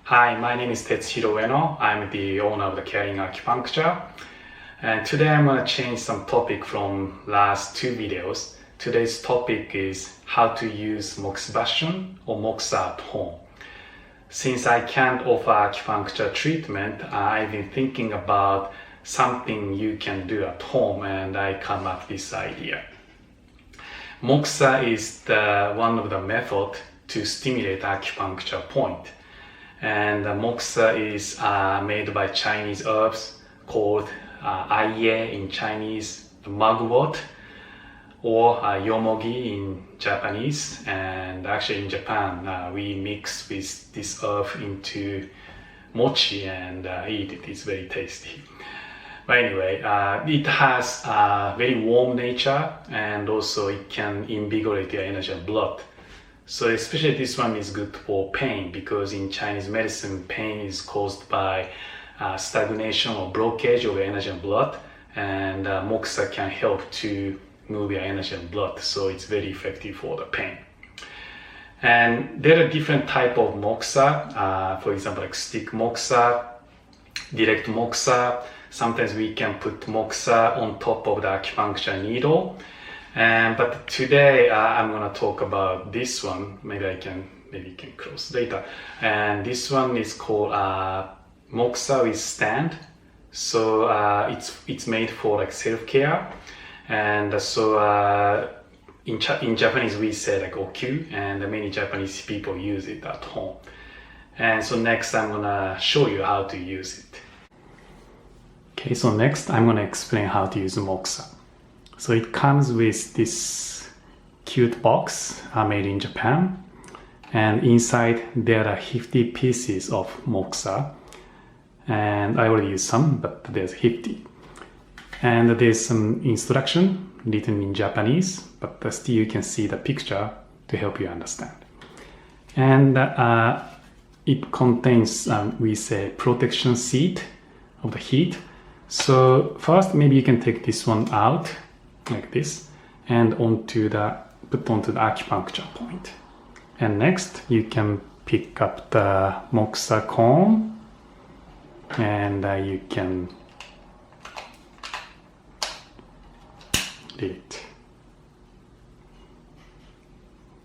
Hi, my name is Tetsuhiro Ueno. I'm the owner of the Caring Acupuncture. And today I'm going to change some topic from last two videos. Today's topic is how to use Moxibustion or Moxa at home. Since I can't offer acupuncture treatment, I've been thinking about something you can do at home, and I come up with this idea. Moxa is one of the methods to stimulate acupuncture point. And Moxa is made by Chinese herbs called Aiye in Chinese, mugwort, or yomogi in Japanese. And actually in Japan, we mix with this herb into mochi and eat it. It's very tasty. But anyway, it has a very warm nature, and also it can invigorate your energy and blood. So especially this one is good for pain, because in Chinese medicine, pain is caused by stagnation or blockage of energy and blood, and Moxa can help to move your energy and blood, so it's very effective for the pain. And there are different type of Moxa, for example, like stick Moxa, direct Moxa. Sometimes we can put Moxa on top of the acupuncture needle. But today I'm going to talk about this one. Maybe you can close later. And this one is called Moxa with stand. So it's made for like self-care. And so in Japanese we say like okyu, and many Japanese people use it at home. And so next I'm going to show you how to use it. Okay, so next I'm going to explain how to use Moxa. So it comes with this cute box made in Japan, and inside there are 50 pieces of Moxa, and I already used some, but there's 50. And there's some instruction written in Japanese, but still you can see the picture to help you understand. And it contains, we say, protection sheet of the heat. So first maybe you can take this one out like this and put onto the acupuncture point. And next you can pick up the Moxa cone, and you can read it.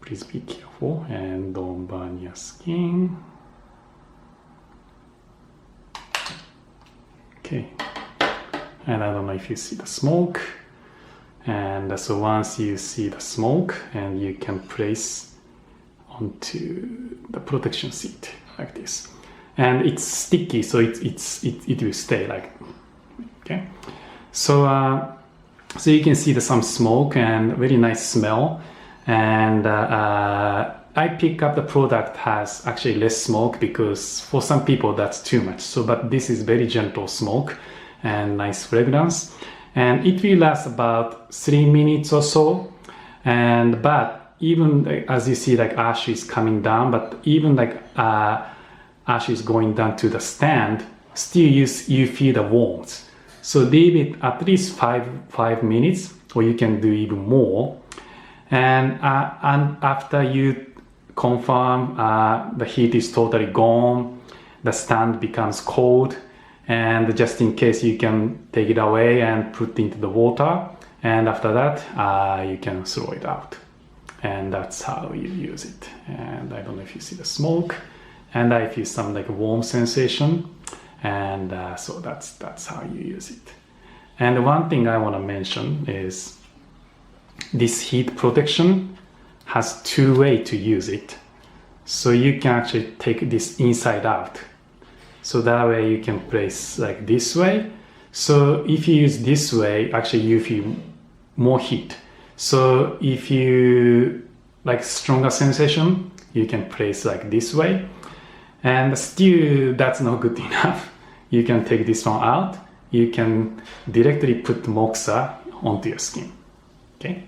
Please be careful and don't burn your skin. Okay, and I don't know if you see the smoke. And so once you see the smoke, and you can place onto the protection sheet like this, and it's sticky, so it will stay like, okay. So so you can see some smoke and very nice smell. And I pick up the product has actually less smoke, because for some people that's too much. So but this is very gentle smoke and nice fragrance. And it will last about 3 minutes or so. But even as you see, like ash is coming down, but even like ash is going down to the stand, still you feel the warmth. So leave it at least five minutes, or you can do even more. And after you confirm the heat is totally gone, the stand becomes cold, and just in case you can take it away and put it into the water, and after that you can throw it out. And that's how you use it. And I don't know if you see the smoke, and I feel some like warm sensation, and so that's how you use it. And one thing I want to mention is this heat protection has two ways to use it. So you can actually take this inside out. So that way you can place like this way. So if you use this way, actually you feel more heat. So if you like stronger sensation, you can place like this way. And still that's not good enough. You can take this one out. You can directly put Moxa onto your skin. Okay.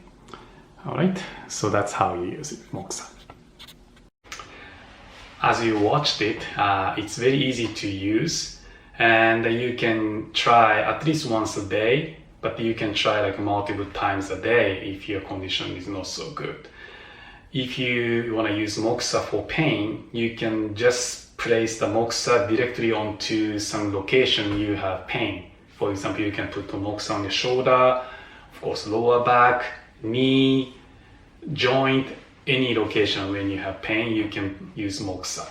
All right. So that's how you use it, Moxa. As you watched it, it's very easy to use, and you can try at least once a day, but you can try like multiple times a day if your condition is not so good. If you want to use Moxa for pain, you can just place the Moxa directly onto some location you have pain. For example, you can put the Moxa on your shoulder, of course lower back, knee, joint, any location when you have pain, you can use Moxa.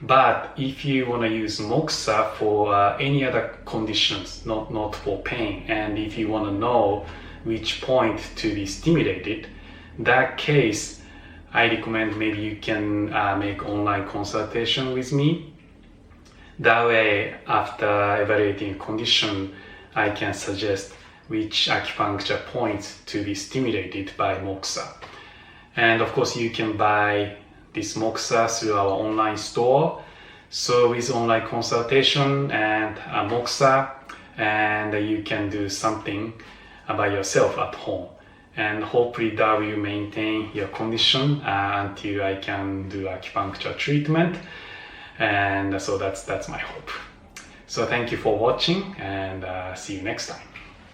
But if you want to use Moxa for any other conditions, not for pain, and if you want to know which point to be stimulated, that case, I recommend maybe you can make online consultation with me. That way, after evaluating condition, I can suggest which acupuncture points to be stimulated by Moxa. And of course, you can buy this Moxa through our online store. So with online consultation and Moxa, and you can do something by yourself at home. And hopefully that will maintain your condition until I can do acupuncture treatment. And so that's my hope. So thank you for watching, and see you next time.